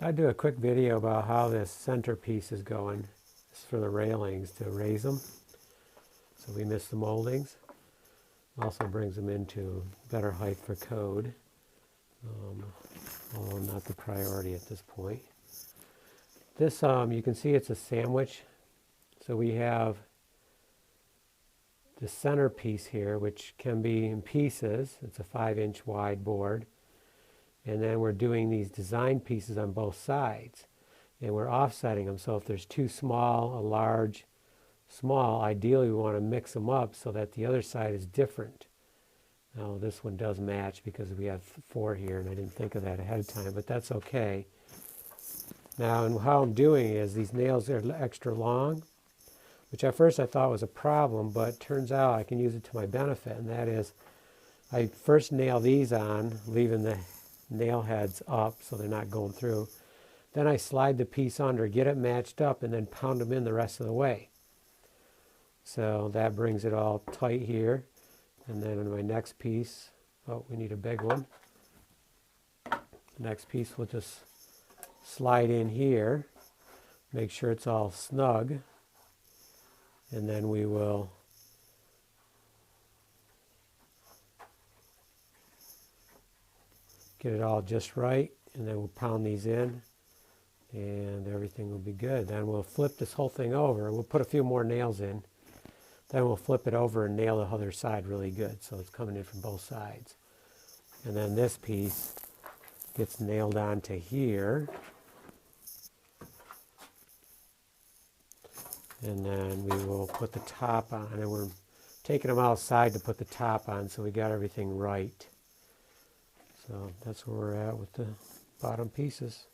I'll do a quick video about how this centerpiece is going. This is for the railings to raise them, so we miss the moldings. Also brings them into better height for code, although not the priority at this point. This, you can see it's a sandwich. So we have the centerpiece here, which can be in pieces. It's a 5-inch wide board. And then we're doing these design pieces on both sides. And we're offsetting them. So if there's too small, a large, small, ideally we want to mix them up so that the other side is different. Now this one does match because we have 4 here, and I didn't think of that ahead of time, but that's okay. Now, and how I'm doing is these nails are extra long, which at first I thought was a problem, but turns out I can use it to my benefit, and that is I first nail these on, leaving the nail heads up so they're not going through. Then I slide the piece under, get it matched up, and then pound them in the rest of the way. So that brings it all tight here. And then in my next piece, oh, we need a big one. The next piece we'll just slide in here, make sure it's all snug, and then we will get it all just right, and then we'll pound these in, and everything will be good. Then we'll flip this whole thing over. We'll put a few more nails in. Then we'll flip it over and nail the other side really good, so it's coming in from both sides. And then this piece gets nailed onto here. And then we will put the top on, and we're taking them outside to put the top on, so we got everything right. So that's where we're at with the bottom pieces.